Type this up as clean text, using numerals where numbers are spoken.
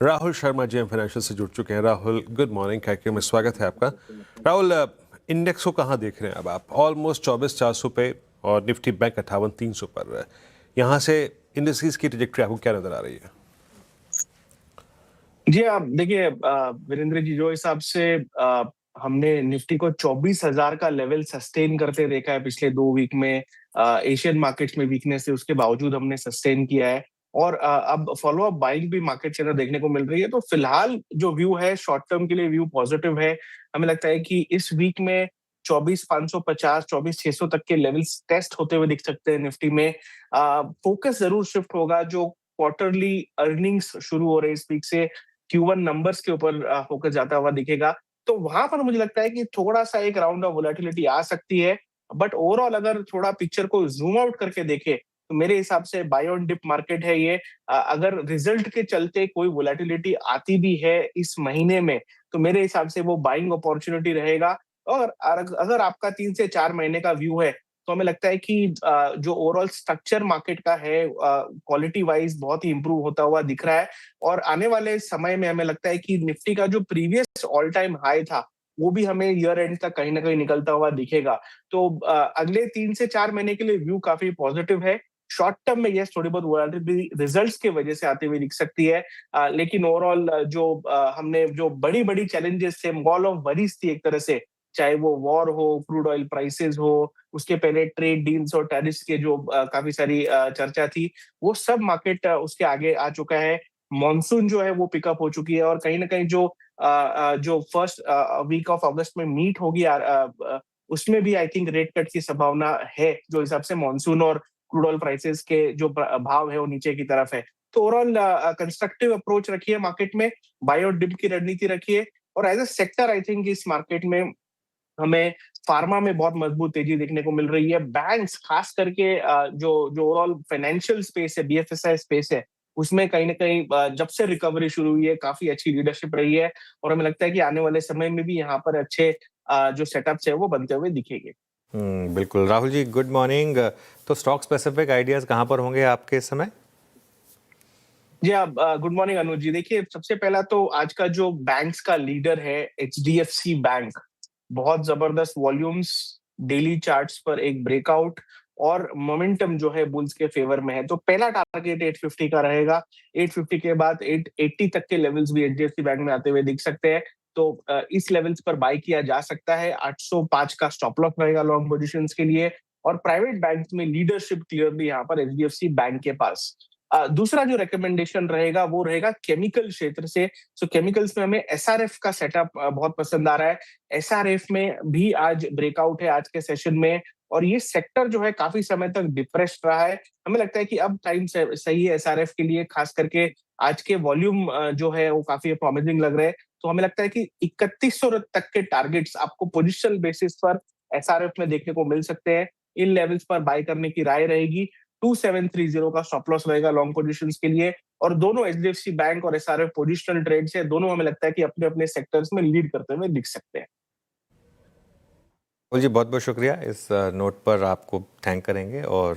Rahul Sharma JM financial से जुड़ चुके हैं। राहुल, गुड मॉर्निंग, कार्यक्रम में स्वागत है आपका। राहुल, इंडेक्स को कहाँ देख रहे हैं अब आप? ऑलमोस्ट 24,400 पे और निफ्टी बैंक 58,300 पर। यहाँ से इंडस्ट्रीज की ट्रैजेक्टरी आपको क्या नजर आ रही है? जी, आप देखिए वीरेंद्र जी, जो हिसाब से हमने निफ्टी को 24,000 का लेवल सस्टेन करते देखा है पिछले 2 वीक में, एशियन मार्केट्स में वीकनेस है उसके बावजूद हमने सस्टेन किया है और अब फॉलो अप बाइंग भी मार्केट के अंदर देखने को मिल रही है। तो फिलहाल जो व्यू है शॉर्ट टर्म के लिए व्यू पॉजिटिव है। हमें लगता है कि इस वीक में 24,550 24,600 तक के लेवल्स टेस्ट होते हुए दिख सकते हैं निफ्टी में। फोकस जरूर शिफ्ट होगा, जो क्वार्टरली अर्निंग्स शुरू हो रहे हैं इस वीक से Q1 नंबर्स के ऊपर फोकस जाता हुआ दिखेगा। तो वहां पर मुझे लगता है कि थोड़ा-सा एक राउंड ऑफ वोलेटिलिटी आ सकती है। बट ओवरऑल अगर थोड़ा पिक्चर को ज़ूम आउट करके देखें, तो मेरे हिसाब से बाय ऑन डिप मार्केट है ये। अगर रिजल्ट के चलते कोई वोलेटिलिटी आती भी है इस महीने में, तो मेरे हिसाब से वो बाइंग अपॉर्चुनिटी रहेगा। और अगर आपका 3 से 4 महीने का व्यू है, तो हमें लगता है कि जो ओवरऑल स्ट्रक्चर मार्केट का है क्वालिटी वाइज बहुत ही इंप्रूव होता हुआ दिख रहा है। और आने वाले समय में हमें लगता है कि निफ्टी का जो प्रीवियस ऑल टाइम हाई था, वो भी हमें ईयर एंड तक कहीं ना कहीं निकलता हुआ दिखेगा। तो अगले 3 से 4 महीने के लिए व्यू काफी पॉजिटिव है। शॉर्ट टर्म में यस थोड़ी बहुत वोलेटिलिटी रिजल्ट्स की वजह से आते हुए दिख सकती है। लेकिन ओवरऑल जो हमने जो बड़ी बड़ी चैलेंजेस थे, वॉल ऑफ वरीज थी एक तरह से, चाहे वो वॉर हो, क्रूड ऑयल प्राइसेस हो, उसके पहले ट्रेड डील्स और टैरिफ्स के जो काफी सारी चर्चा थी, वो सब मार्केट उसके आगे आ चुका है। मॉनसून जो है वो पिकअप हो चुकी है और कहीं ना कहीं जो फर्स्ट वीक ऑफ अगस्त में मीट होगी उसमें भी आई थिंक रेट कट की संभावना है, जो हिसाब से मॉनसून और क्रूड ऑयल प्राइसेस के जो भाव है वो नीचे की तरफ है। तो ओवरऑल कंस्ट्रक्टिव अप्रोच रखिए मार्केट में, बाय और डिप की रणनीति रखिए। और as a sector I think इस मार्केट में हमें फार्मा में बहुत मजबूत तेजी देखने को मिल रही है। बैंक्स खास करके जो जो ओवरऑल फाइनेंशियल स्पेस है, बीएफएसआई स्पेस है, उसमें कहीं ना कहीं जब से रिकवरी शुरू हुई है काफी अच्छी लीडरशिप रही है। और हमें लगता है कि आने वाले समय में भी यहाँ पर अच्छे जो सेटअप्स है वो बनते हुए दिखेंगे। बिल्कुल। Rahul ji, good morning. तो स्टॉक स्पेसिफिक आइडियाज कहाँ पर होंगे आपके इस समय? जी, आप गुड मॉर्निंग अनुज जी। देखिए, सबसे पहला तो आज का जो बैंक्स का लीडर है एचडीएफसी बैंक, बहुत जबरदस्त वॉल्यूम्स, डेली चार्ट्स पर एक ब्रेकआउट और मोमेंटम जो है बुल्स के फेवर में है। तो पहला टारगेट 850 का रहेगा। 850 के बाद 880 तक के लेवल्स भी एचडीएफसी बैंक में आते हुए दिख सकते हैं। तो इस लेवल्स पर बाय किया जा सकता है। 805 का स्टॉप लॉस रहेगा लॉन्ग पोजीशंस के लिए। और प्राइवेट बैंक्स में लीडरशिप क्लियरली यहाँ पर एचडीएफसी बैंक के पास। दूसरा जो रिकमेंडेशन रहेगा वो रहेगा केमिकल क्षेत्र से। सो केमिकल्स में हमें एसआरएफ का सेटअप बहुत पसंद आ रहा है। एसआरएफ में भी आज ब्रेकआउट है आज के सेशन में। और ये सेक्टर जो है काफी समय तक डिप्रेस्ड रहा है। हमें लगता है कि अब टाइम सही है एसआरएफ के लिए, खास करके आज के वॉल्यूम जो है वो काफी प्रॉमिसिंग लग रहे हैं। तो हमें लगता है कि 3100 तक के टारगेट्स आपको पोजिशनल बेसिस पर एसआरएफ में देखने को मिल सकते हैं। इन लेवल्स पर बाय करने की राय रहेगी। 2730 का स्टॉप लॉस रहेगा लॉन्ग पोजीशंस के लिए। और दोनों एचडीएफसी बैंक और एसआरएफ पोजिशनल ट्रेड्स है, दोनों हमें लगता है कि अपने अपने सेक्टर्स में लीड करते हुए दिख सकते हैं। राहुल जी, बहुत बहुत शुक्रिया। इस नोट पर आपको थैंक करेंगे और